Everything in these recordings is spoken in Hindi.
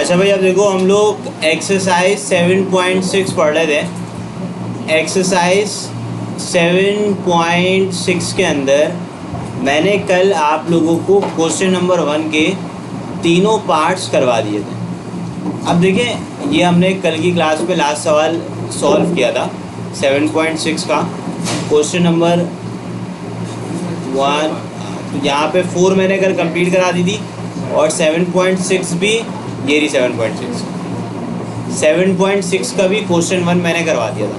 अच्छा भाई, अब देखो हम लोग एक्सरसाइज 7.6 पढ़ रहे थे। एक्सरसाइज 7.6 के अंदर मैंने कल आप लोगों को क्वेश्चन नंबर 1 के तीनों पार्ट्स करवा दिए थे। अब देखें, ये हमने कल की क्लास पे लास्ट सवाल सॉल्व किया था 7.6 का क्वेश्चन नंबर 1। यहाँ पे 4 मैंने कल कंप्लीट करा दी थी और 7.6 भी, ये रही 7.6 का भी क्वेश्चन 1 मैंने करवा दिया था।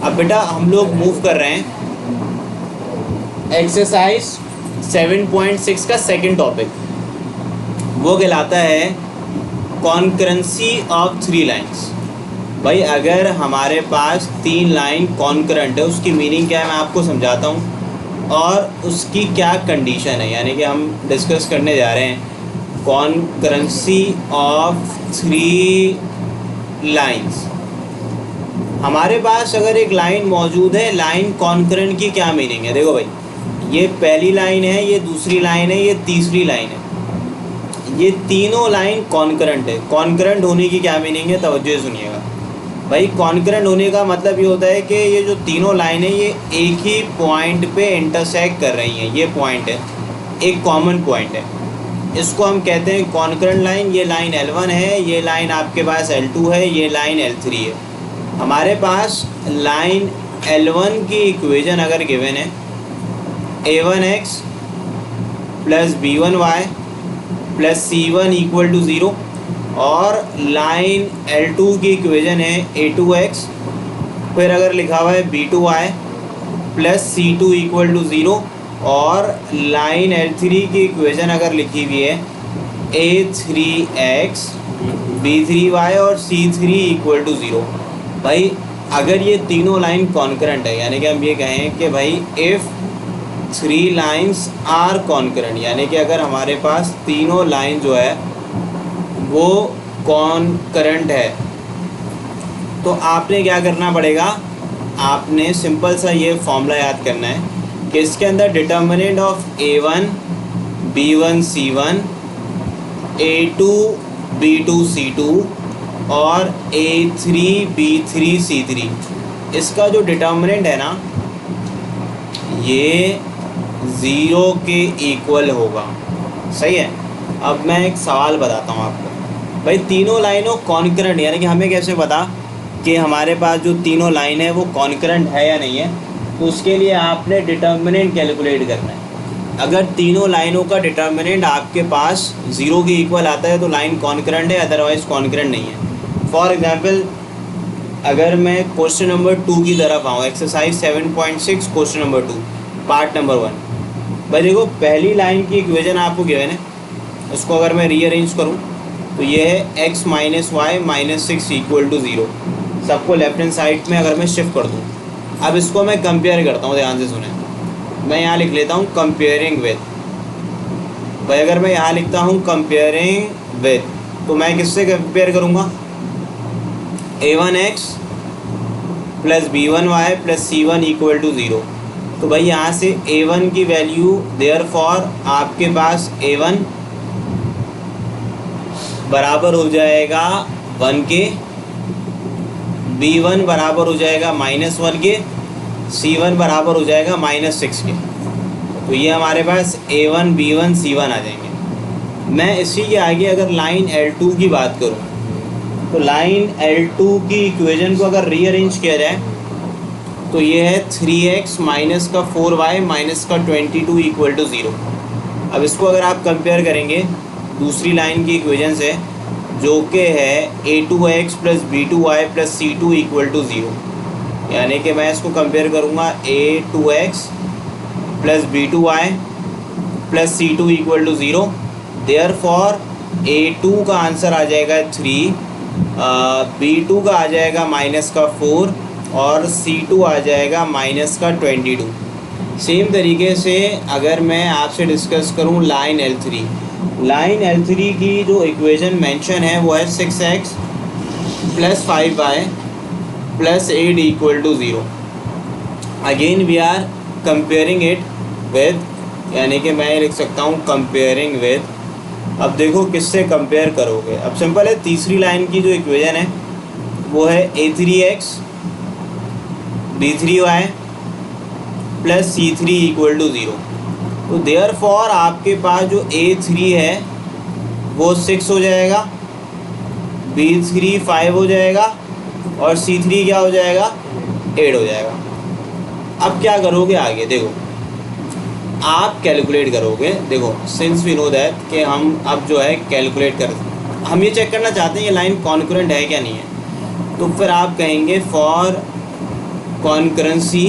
अब बेटा हम लोग मूव कर रहे हैं एक्सरसाइज 7.6 का सेकंड टॉपिक, वो कहलाता है कॉन्करेंसी ऑफ 3 लाइन्स। भाई अगर हमारे पास 3 लाइन कॉन्करेंट है, उसकी मीनिंग क्या है मैं आपको समझाता हूँ और उसकी क्या कंडीशन है, यानी कि हम डिस्कस करने जा रहे हैं कॉन्करेंसी ऑफ 3 लाइन्स। हमारे पास अगर एक लाइन मौजूद है, लाइन कॉन्करेंट की क्या मीनिंग है? देखो भाई, ये पहली लाइन है, ये दूसरी लाइन है, ये तीसरी लाइन है, ये तीनों लाइन कॉन्करेंट है। कॉन्करेंट होने की क्या मीनिंग है, तवज्जो से सुनिएगा भाई। कॉन्करेंट होने का मतलब ये होता है कि ये जो तीनों लाइन है ये एक ही पॉइंट पे इंटरसेक्ट कर रही हैं। ये पॉइंट है, एक कॉमन पॉइंट है, इसको हम कहते हैं कॉन्करेंट लाइन। ये लाइन L1 है, ये लाइन आपके पास L2 है, ये लाइन L3 है। हमारे पास लाइन L1 की इक्वेशन अगर गिवन है a1x plus b1y plus c1 equal to 0, और लाइन L2 की इक्वेशन है a2x, फिर अगर लिखा हुआ है b2y plus c2 equal to 0, और लाइन L3 की इक्वेशन अगर लिखी हुई है a3x b3y और c3 इक्वल टू 0। भाई अगर ये तीनों लाइन कॉन्करेंट है, यानी कि हम ये कहें कि भाई इफ़ 3 लाइन्स आर कॉन्करेंट, यानी कि अगर हमारे पास तीनों लाइन जो है वो कॉन्करेंट है, तो आपने क्या करना पड़ेगा, आपने सिंपल सा ये फॉर्मूला याद करना है कि इसके अंदर determinant of a1 b1 c1 a2 b2 c2 और a3 b3 c3, इसका जो डिटर्मिनेंट है ना ये 0 के इक्वल होगा। सही है। अब मैं एक सवाल बताता हूँ आपको। भाई तीनों लाइनों कॉन्करेंट, यानी कि हमें कैसे पता कि हमारे पास जो तीनों लाइन है वो कॉन्करेंट है या नहीं है, तो उसके लिए आपने डिटर्मिनेंट कैलकुलेट करना है। अगर तीनों लाइनों का डिटर्मिनेंट आपके पास 0 के इक्वल आता है तो लाइन कॉन्करेंट है, अदरवाइज़ कॉन्करेंट नहीं है। फॉर एग्जांपल, अगर मैं क्वेश्चन नंबर 2 की तरफ आऊँ, exercise 7.6 question number 2 part number 1। भाई देखो, पहली लाइन की इक्वेशन आपको गिवन है, उसको अगर मैं रीअरेंज करूँ तो ये है x minus y minus 6 equal to 0। सबको लेफ्ट हैंड साइड में अगर मैं शिफ्ट कर दूँ, अब इसको मैं कंपेयर करता हूँ, ध्यान से सुने। मैं यहाँ लिख लेता हूँ कंपेयरिंग विद। भाई अगर मैं यहाँ लिखता हूँ कंपेयरिंग विद, तो मैं किससे कंपेयर करूँगा, a1x plus b1y plus c1 equal to 0। तो भाई यहाँ से a1 की वैल्यू, देयरफॉर आपके पास a1 बराबर हो जाएगा 1 के, b1 बराबर हो जाएगा -1 के, c1 बराबर हो जाएगा -6 के। तो ये हमारे पास a1 b1 c1 आ जाएंगे। मैं इसी के आगे अगर लाइन L2 की बात करूँ, तो लाइन L2 की इक्वेशन को अगर रीअरेंज किया जाए तो ये है 3x माइनस का 4y माइनस का 22 इक्वल टू 0। अब इसको अगर आप कंपेयर करेंगे दूसरी लाइन की इक्वेशन से, जो कि है a2x plus b2y plus c2 equal to 0, यानी कि मैं इसको कंपेयर करूँगा a2x plus b2y plus c2 equal to 0। Therefore a2 का आंसर आ जाएगा 3, b2 का आ जाएगा माइनस का 4 और c2 आ जाएगा माइनस का 22। सेम तरीके से अगर मैं आपसे डिस्कस करूं लाइन L3 की जो इक्वेशन मेंशन है वो है 6x plus 5y plus 8 equal to 0। Again we are comparing it with, यानी कि मैं लिख सकता हूँ कंपेयरिंग विद अब देखो किससे कंपेयर करोगे। अब सिंपल है, तीसरी लाइन की जो इक्वेशन है वो है a3x b3y plus c3 equal to 0। तो देयरफॉर आपके पास जो a3 है वो 6 हो जाएगा, b3 5 हो जाएगा और c3 क्या हो जाएगा, 8 हो जाएगा। अब क्या करोगे आगे, देखो आप कैलकुलेट करोगे। देखो सिंस वी नो दैट कि हम अब जो है कैलकुलेट कर, हम ये चेक करना चाहते हैं ये लाइन कॉन्करेंट है क्या नहीं है। तो फिर आप कहेंगे फॉर कॉन्करेंसी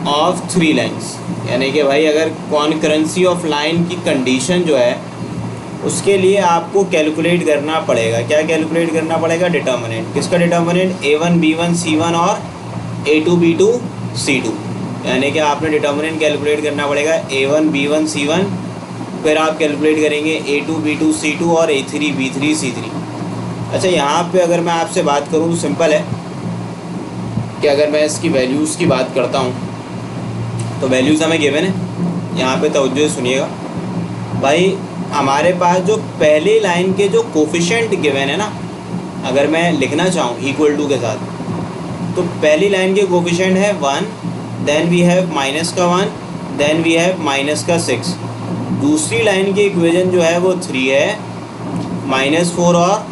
ऑफ 3 लाइन्स, यानी कि भाई अगर कॉन्करेंसी ऑफ लाइन की कंडीशन जो है उसके लिए आपको कैलकुलेट करना पड़ेगा। क्या कैलकुलेट करना पड़ेगा, डिटर्मिनेंट। किसका डिटर्मिनेंट, a1 b1 c1 और a2 b2 c2। यानी कि आपने डिटर्मिनेंट कैलकुलेट करना पड़ेगा a1 b1 c1, फिर आप कैलकुलेट करेंगे a2 b2 c2 और a3 b3 c3। अच्छा यहाँ पे अगर मैं आपसे बात करूँ तो सिंपल है कि अगर मैं इसकी वैल्यूज़ की बात करता हूँ तो वैल्यूज़ हमें गिवन है। यहाँ पे तवज्जो से सुनिएगा भाई, हमारे पास जो पहली लाइन के जो कोफिशिएंट गिवन है ना, अगर मैं लिखना चाहूँ इक्वल टू के साथ, तो पहली लाइन के कोफिशिएंट है 1, देन वी हैव माइनस का 1, देन वी हैव माइनस का 6। दूसरी लाइन की इक्वेशन जो है वो 3 है, -4 और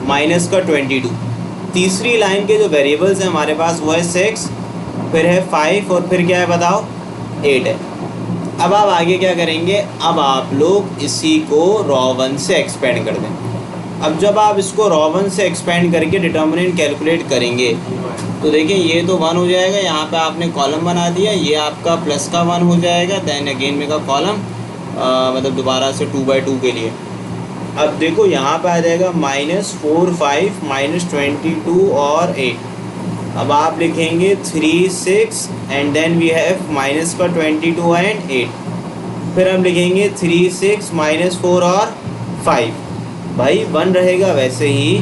माइनस का 22। तीसरी लाइन के जो वेरिएबल्स हैं हमारे पास वो है 6, फिर है 5 और फिर क्या है बताओ, 8 है। अब आप आगे क्या करेंगे, अब आप लोग इसी को रॉ 1 से एक्सपेंड कर दें। अब जब आप इसको रॉ 1 से एक्सपेंड करके डिटर्मिनेंट कैलकुलेट करेंगे तो देखिए ये तो 1 हो जाएगा, यहाँ पे आपने कॉलम बना दिया, ये आपका प्लस का 1 हो जाएगा, देन अगेन में का कॉलम मतलब दोबारा से 2/2 के लिए। अब देखो यहाँ पे आ जाएगा -4 5 -22 और 8। अब आप लिखेंगे 3 6 and then we have minus का 22 एंड 8। फिर हम लिखेंगे 3 6 -4 और 5। भाई 1 रहेगा वैसे ही,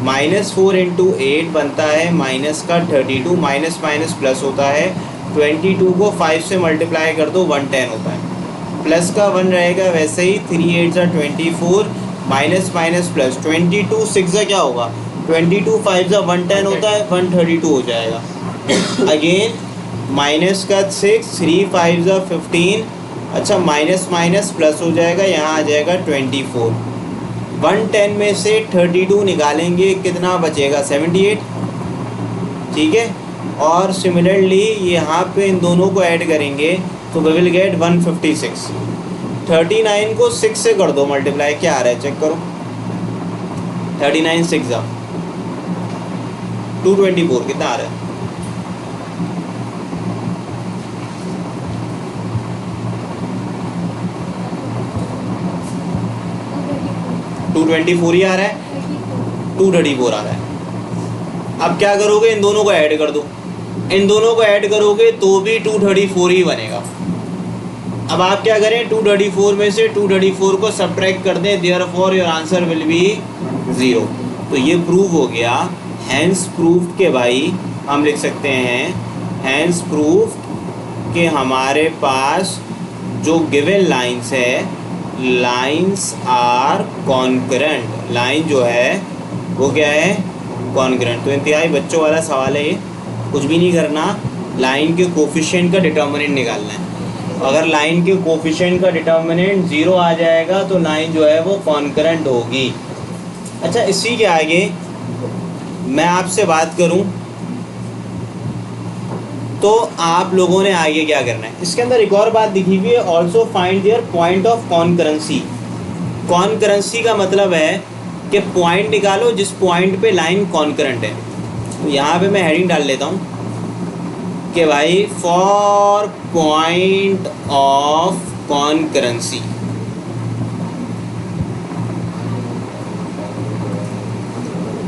-4 इंटू 8 बनता है माइनस का 32, माइनस माइनस प्लस होता है, 22 को 5 से मल्टीप्लाई कर दो 110 होता है। प्लस का 1 रहेगा वैसे ही, 3 8 ज़ा 24, माइनस माइनस प्लस 22 6 ज़ा क्या होगा, 22 5 ज़ा 110 होता है, 132 हो जाएगा। अगेन माइनस का 6, 3 5 ज़ा 15, अच्छा माइनस माइनस प्लस हो जाएगा, यहाँ आ जाएगा 24। 110 में से 32 निकालेंगे कितना बचेगा, 78, ठीक है। और सिमिलरली यहाँ पे इन दोनों को ऐड करेंगे तो वी विल गेट 156। 39 को 6 से कर दो मल्टीप्लाई, क्या आ रहा है चेक करो, 39 6 224 कितना आ रहा है, $224 ही आ रहा है, 234 आ रहा है। अब क्या करोगे, इन दोनों को ऐड कर दो, इन दोनों को ऐड करोगे तो भी 234 ही बनेगा। अब आप क्या करें, 234 में से 234 को सब्ट्रैक्ट कर दें, therefore your answer will be 0। तो ये प्रूव हो गया, हैंस प्रूव्ड के भाई हम लिख सकते हैं, हैंस प्रूव्ड कि हमारे पास जो गिवन लाइंस है, लाइंस आर कॉन्करेंट। लाइन जो है वो क्या है, कॉन्करेंट। तो इंतहाई बच्चों वाला सवाल है ये, कुछ भी नहीं करना, लाइन के कोफिशिएंट का डिटर्मिनेंट निकालना है। अगर लाइन के कोफिशिएंट का डिटर्मिनेंट 0 आ जाएगा तो लाइन जो है वो कॉन्करेंट होगी। अच्छा इसी के आगे मैं आपसे बात करूं तो आप लोगों ने आगे क्या करना है, इसके अंदर एक और बात लिखी हुई है, also find their point of concurrency. Concurrency का मतलब है कि पॉइंट निकालो जिस पॉइंट पे लाइन कॉन्करेंट है। तो यहाँ पे मैं हेडिंग डाल लेता हूँ कि भाई for point of concurrency,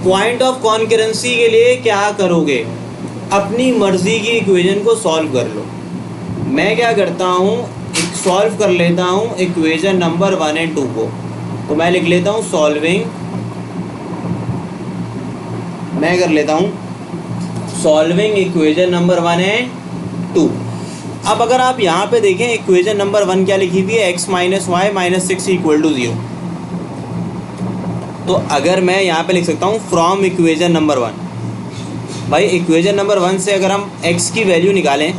point of concurrency के लिए क्या करोगे, अपनी मर्जी की इक्वेशन को सॉल्व कर लो। मैं क्या करता हूँ, सॉल्व कर लेता हूँ इक्वेशन नंबर 1 और 2 को। तो मैं लिख लेता हूँ सॉल्विंग, मैं कर लेता हूँ सॉल्विंग इक्वेशन नंबर 1 और 2। अब अगर आप यहाँ पे देखें इक्वेशन नंबर 1 क्या लिखी हुई है, x minus y minus 6 equal to 0। तो अगर मैं यहाँ पे लिख सकता हूँ फ्रॉम इक्वेशन नंबर 1, भाई इक्वेशन नंबर 1 से अगर हम x की वैल्यू निकालें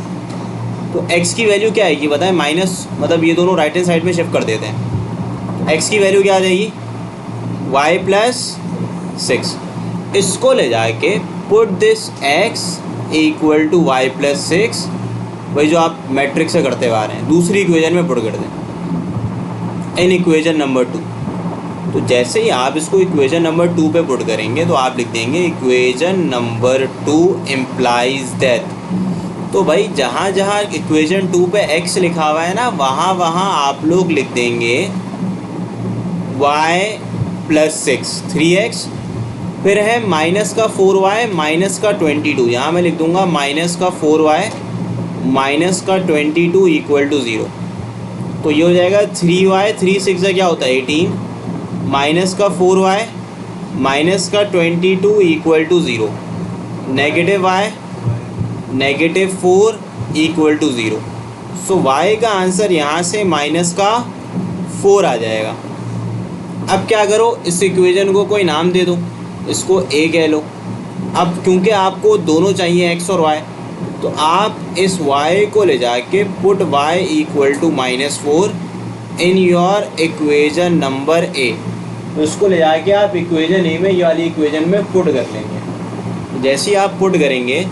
तो x की वैल्यू क्या आएगी बताएं, माइनस, मतलब ये दोनों राइट हैंड साइड में शिफ्ट कर देते हैं। x की वैल्यू क्या आ जाएगी, y प्लस 6। इसको ले जाके put this x equal to y plus 6, वही जो आप मैट्रिक्स से करते हुए आ रहे हैं, दूसरी इक्वेशन में पुट कर दें इन इक्वेशन नंबर 2। तो जैसे ही आप इसको इक्वेशन नंबर 2 पे पुट करेंगे तो आप लिख देंगे इक्वेशन नंबर 2 इम्प्लाइज दैट। तो भाई जहाँ जहाँ इक्वेशन 2 पे x लिखा हुआ है ना, वहाँ वहाँ आप लोग लिख देंगे y प्लस 6 3x, फिर है माइनस का 4y माइनस का 22, यहाँ मैं लिख दूँगा माइनस का 4y माइनस का 22 इक्वल टू 0। तो ये हो जाएगा 3y 3 6 क्या होता है 18, माइनस का 4y माइनस का 22 equal to 0, negative y negative 4 equal to 0। So y का आंसर यहाँ से माइनस का 4 आ जाएगा। अब क्या करो, इस इक्वेशन को कोई नाम दे दो, इसको a कह लो। अब क्योंकि आपको दोनों चाहिए x और y, तो आप इस y को ले जाके put y equal to -4 in your equation number a। तो इसको ले जाके आप इक्वेशन a में, ये वाली इक्वेशन में पुट कर लेंगे। जैसे ही आप पुट करेंगे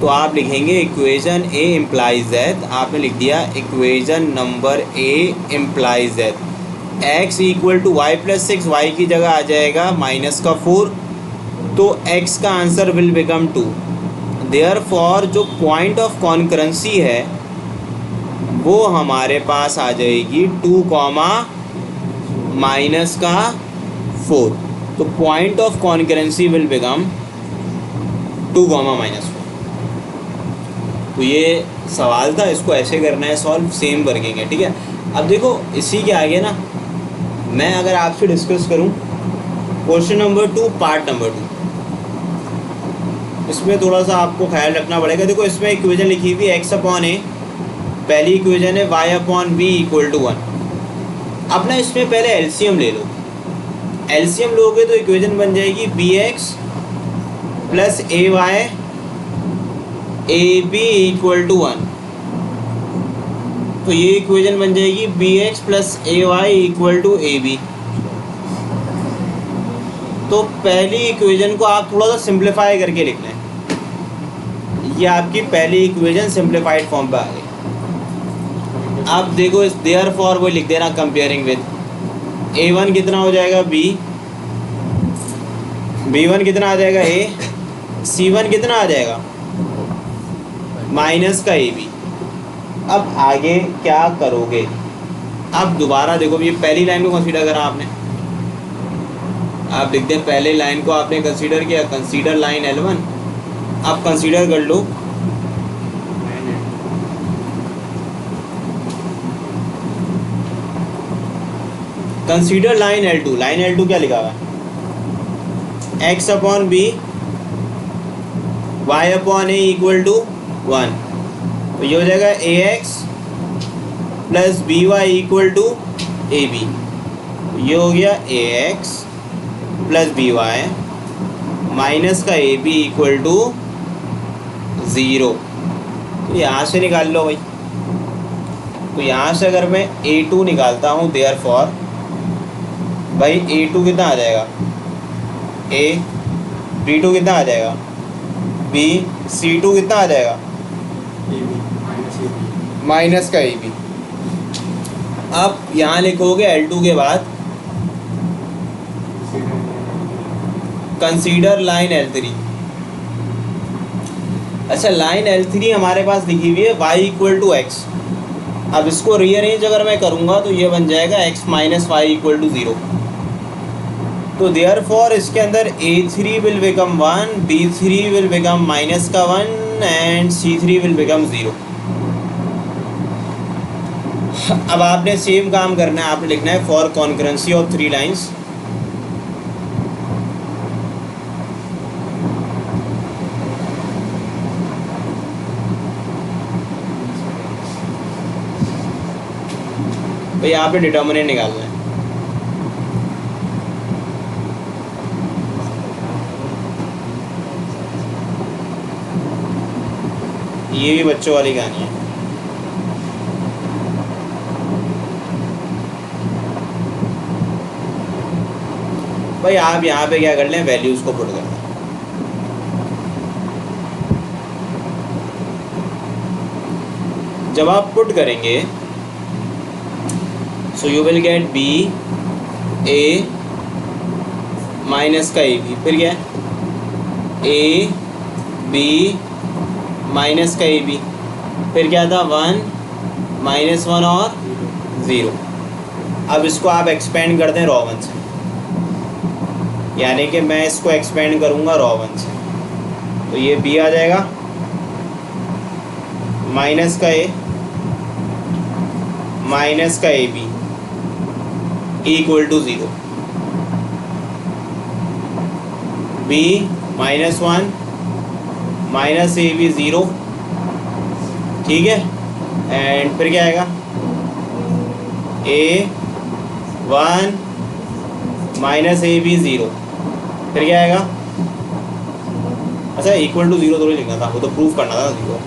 तो आप लिखेंगे इक्वेशन a इम्प्लाइज दैट, आपने लिख दिया equation number a implies that x equal to y plus 6, y की जगह आ जाएगा माइनस का 4, तो x का आंसर विल बिकम 2। देयरफॉर जो पॉइंट ऑफ कॉन्करेंसी है वो हमारे पास आ जाएगी 2 कॉमा माइनस का 4। तो point of concurrency will become 2 comma -4। तो ये सवाल था, इसको ऐसे करना है सॉल्व, सेम वर्किंग है, ठीक है। अब देखो इसी के आगे ना मैं अगर आपसे डिस्कस करूं क्वेश्चन नंबर 2 पार्ट नंबर 2, इसमें थोड़ा सा आपको ख्याल रखना पड़ेगा। देखो इसमें इक्वेशन लिखी हुई है x अपॉन a, पहली इक्वेशन है y upon b equal to 1। अब ना इसमें पहले एलसीएम ले लो, एलसीएम लोगे तो इक्वेशन बन जाएगी bx plus ay ab equal to 1। तो ये इक्वेशन बन जाएगी bx plus ay equal to ab। तो पहली इक्वेशन को आप थोड़ा सा सिंप्लीफाई करके लिख लें, ये आपकी पहली इक्वेशन सिंप्लीफाइड फॉर्म पे आ गई। अब देखो इस देयरफॉर वो लिख देना कंपेयरिंग विद a1 कितना हो जाएगा b, b1 कितना आ जाएगा a, c1 कितना आ जाएगा माइनस का ab। अब आगे क्या करोगे, अब दोबारा देखो ये पहली लाइन को कंसीडर करा आपने, आप लिखते हैं पहले लाइन को आपने कंसीडर किया, कंसीडर लाइन L1। अब कंसीडर कर low consider line L2। Line L2 क्या लिखा हुआ है, x upon b y upon a equal to 1। तो ये हो जाएगा ax plus by equal to ab। ये हो गया ax प्लस by माइनस का ab इक्वल टू 0। तो यहाँ से निकाल लो भाई। तो यहाँ से अगर मैं a2 निकालता हूँ, देयरफॉर भाई a2 कितना आ जाएगा a, b2 कितना आ जाएगा b, c2 कितना आ जाएगा माइनस का ab। अब यहाँ लिखोगे L2 के बाद कंसीडर लाइन L3। अच्छा लाइन L3 हमारे पास लिखी हुई है y इक्वल टू x। अब इसको रीअरेंज अगर मैं करूँगा तो ये बन जाएगा x minus y equal to 0। तो देयरफॉर इसके अंदर a3 will become 1, b3 will become minus का 1 एंड c3 विल बिकम 0। अब आपने सेम काम करना है, आपने लिखना है फॉर कॉन्करेंसी ऑफ 3 लाइन्स। तो यहाँ पे डिटर्मिनेंट निकालना है। ये भी बच्चों वाली कहानी है। भाई आप यहाँ पे क्या कर लें, वैल्यूज़ को पुट कर लें। जब आप पुट करेंगे so you will get b a minus का ए बी, फिर क्या है ए बी माइनस का ए बी, फिर क्या था 1 -1 और 0। अब इसको आप एक्सपेंड कर दें रॉ 1 से, यानी कि मैं इसको एक्सपेंड करूँगा रॉ 1 से, तो ये बी आ जाएगा माइनस का ए माइनस का a b equal to 0, b -1 minus a b 0, ठीक है। एंड फिर क्या आएगा ए 1 माइनस ए बी 0, फिर क्या आएगा, अच्छा इक्वल टू 0 थोड़ी लिखना था, वो तो प्रूफ करना था 0।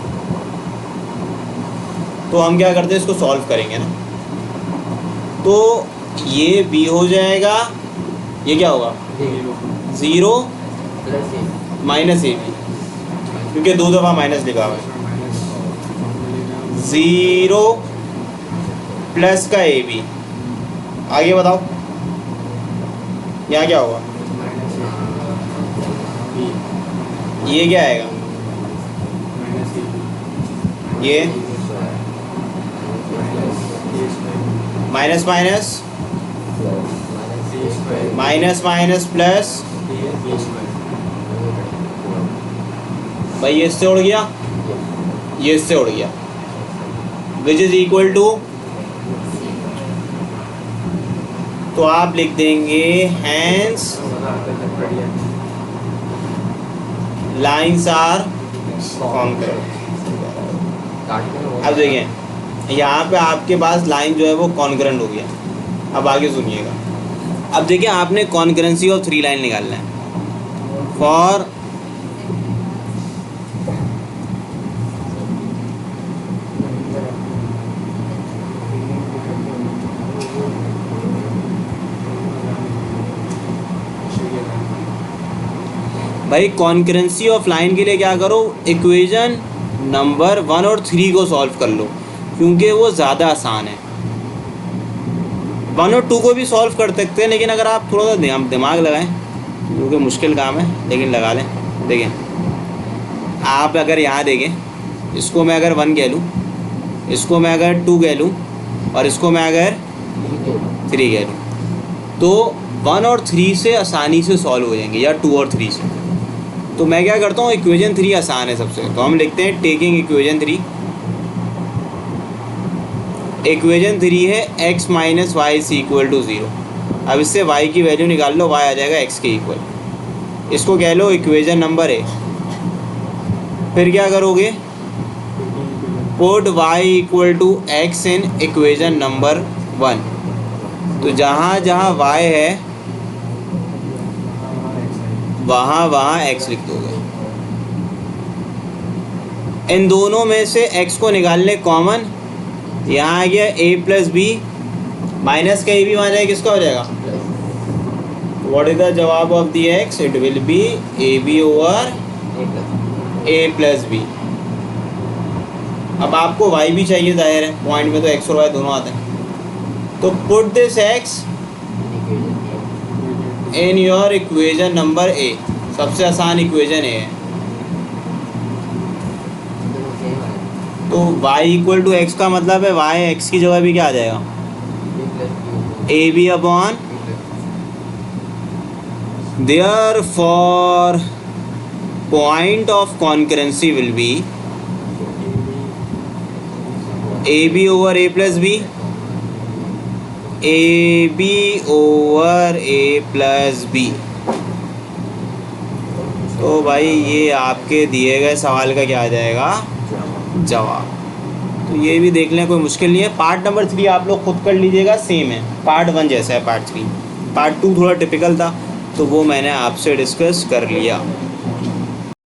तो हम क्या करते हैं, इसको सॉल्व करेंगे ना, तो ये b हो जाएगा, ये क्या होगा 0 माइनस ए बी, क्योंकि 2 दफ़ा माइनस लिखा हुआ है, 0 प्लस का ए बी। आगे बताओ यहाँ क्या होगा, ये क्या आएगा, ये minus minus minus minus plus, भाई ये इससे उड़ गया, ये इससे उड़ गया, विच इज इक्वल टू, तो आप लिख देंगे हैंस लाइन्स आर कॉन्करेंट। अब देखिए यहाँ पे आपके पास लाइन जो है वो कॉन्करेंट हो गया। अब आगे सुनिएगा, अब देखिए आपने कॉन्करेंसी ऑफ 3 लाइन निकालना है फॉर भाई कॉन्करेंसी ऑफ लाइन के लिए क्या करो, इक्वेशन नंबर 1 और 3 को सॉल्व कर लो, क्योंकि वो ज़्यादा आसान है। 1 और 2 को भी सॉल्व कर सकते हैं, लेकिन अगर आप थोड़ा सा दिमाग लगाएं, क्योंकि मुश्किल काम है लेकिन लगा लें। देखें आप अगर यहाँ देखें, इसको मैं अगर 1 कह लूँ, इसको मैं अगर 2 कह लूँ और इसको मैं अगर 3 कह लूँ, तो 1 और 3 से आसानी से सॉल्व हो जाएंगे, या 2 और 3 से। तो मैं क्या करता हूँ, इक्वेशन 3 आसान है सबसे, तो हम लिखते हैं टेकिंग इक्वेशन 3। इक्वेशन 3 है x minus y is equal to 0। अब इससे y की वैल्यू निकाल लो, y आ जाएगा x के इक्वल। इसको कह लो इक्वेशन नंबर ए। फिर क्या करोगे, put y equal to x in equation number 1। तो जहाँ जहाँ y है वहाँ वहाँ x लिख दोगे। इन दोनों में से x को निकाल ले कॉमन, यहाँ आ गया a प्लस बी, माइनस का ए बी वहाँ जाएगा, किसका हो जाएगा, व्हाट इज द जवाब of the x, it will be a b over a plus b. अब आपको y भी चाहिए, जाहिर है पॉइंट में तो x और y दोनों आते हैं। तो put this x in your equation number A, सबसे आसान इक्वेशन ए है। तो y इक्वल टू एक्स का मतलब है y x की जगह भी क्या आ जाएगा, a b upon, therefore point of concurrency will be a b over a plus b, a b over a plus b. तो भाई ये आपके दिए गए सवाल का क्या आ जाएगा, जवाब। तो ये भी देख लें, कोई मुश्किल नहीं है। पार्ट नंबर 3 आप लोग खुद कर लीजिएगा, सेम है, पार्ट 1 जैसा है पार्ट 3। पार्ट 2 थोड़ा टिपिकल था, तो वो मैंने आपसे डिस्कस कर लिया।